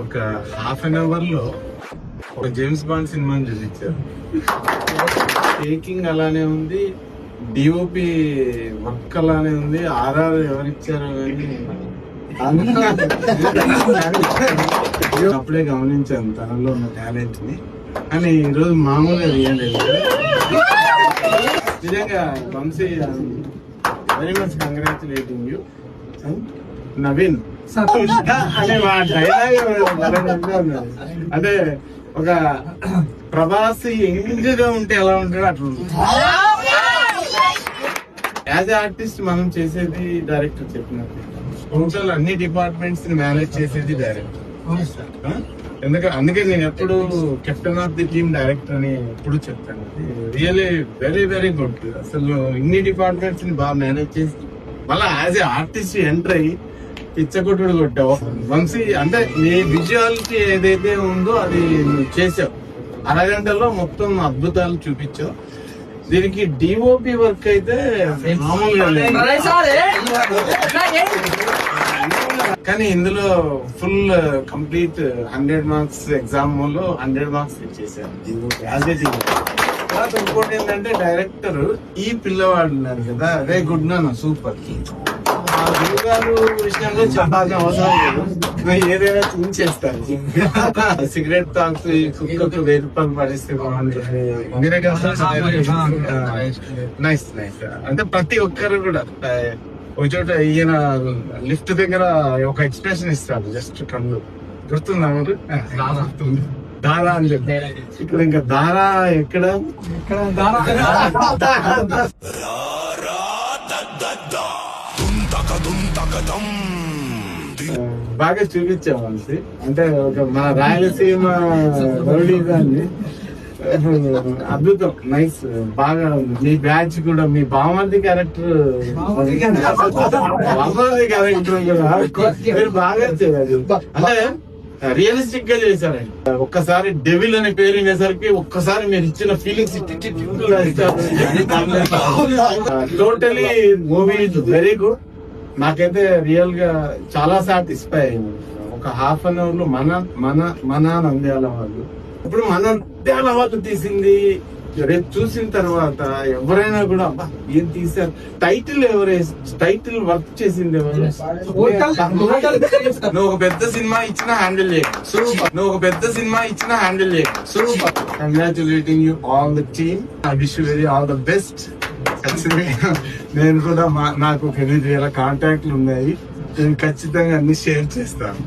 ఒక ½ లో ఒక జేమ్స్ బాండ్ సినిమాని చూపించారు. టేకింగ్ అలానే ఉంది, డిఓపి వర్క్ అలానే ఉంది, ఆర్ఆర్ ఎవరిచ్చారో కానీ అప్పుడే గమనించాను తనలో ఉన్న టాలెంట్ ని. కానీ ఈరోజు మామూలుగా రియలేదు నిజంగా. Vamshi, very much congratulating you. Naveen అంటే మా డైలాగ్ అంటే ఒక ప్రభాస్ యంగ్ గా ఉంటే ఎలా ఉంటాడో అట్లా ఉంటుంది. యాజ్ ఏ ఆర్టిస్ట్ మనం చేసేది డైరెక్టర్ చెప్పినట్టు టోటల్ అన్ని డిపార్ట్మెంట్స్ ని మేనేజ్ చేసేది డైరెక్టర్. అందుకే నేను ఎప్పుడు captain of the team director అని ఎప్పుడు చెప్తాను. Really very very good. అసలు ఇన్ని డిపార్ట్మెంట్స్ ని బాగా మేనేజ్ చేసి మళ్ళీ యాజ్ ఏ ఆర్టిస్ట్ ఎంటర్ అయ్యి పిచ్చకొట్టుడు కొట్టావు వంశీ. అంటే నీ విజువాలిటీ ఏదైతే ఉందో అది నువ్వు చేసావు. అరగంటలో మొత్తం అద్భుతాలు చూపించావు. దీనికి డిఓపి వర్క్ అయితే మామూలుగా లేదు. కానీ ఇందులో ఫుల్ కంప్లీట్ 100 మార్క్స్ ఎగ్జామ్ లో 100 మార్క్స్ ఇచ్చేసారు డిఓపి. ఇంకోటి ఏంటంటే డైరెక్టర్ ఈ పిల్లవాడు ఉన్నారు కదా, అదే గుడ్ నా సూపర్. ఆ గురుగారు విషయంలో చెప్పాల్సిన అవసరం లేదు, ఏదైనా చూపించేస్తారు. సిగరెట్ తాగుతూ ఈ కుక్కకు 1000 రూపాయలు పడిస్తే బాగుంటుంది. మీరే కదా నైస్ నైస్. అంటే ప్రతి ఒక్కరు కూడా ఒక చోట ఈయన లిఫ్ట్ దగ్గర ఒక ఎక్స్ప్రెషన్ ఇస్తారు, జస్ట్ కళ్ళు గుర్తుందా మీరు? దారా అని చెప్పి ఇక్కడ ఇంకా దారా ఎక్కడ బాగా చూపించామండి. అంటే ఒక మన రాయలసీమ రౌడీగాన్ని అద్భుతం, నైస్, బాగా ఉంది. మీ బ్యాచ్ కూడా, మీ బామర్ది క్యారెక్టర్ కూడా మీరు బాగా చేయాలి. అంటే రియలిస్టిక్ గా చేశారండి. ఒక్కసారి డెవిల్ అనే పేరు వినేసరికి ఒక్కసారి మీరు ఇచ్చిన feelings totally movie very good. నాకైతే రియల్ గా చాలా సాటిస్ఫై అయింది. ఒక ½ అవర్ లో మన నంద్యాల వాళ్ళు, ఇప్పుడు మన నంద్యాల వాళ్ళు తీసింది రేపు చూసిన తర్వాత ఎవరైనా కూడా అబ్బా ఏం తీసారు. టైటిల్ వర్క్ చేసింది ఎవరు? నువ్వు ఒక పెద్ద సినిమా ఇచ్చిన హ్యాండిల్ చేయ super. Congratulating you all the team. I wish you very all the best. నేను కూడా నాకు 8,000 కాంటాక్ట్లు ఉన్నాయి. నేను ఖచ్చితంగా అన్ని షేర్ చేస్తాను.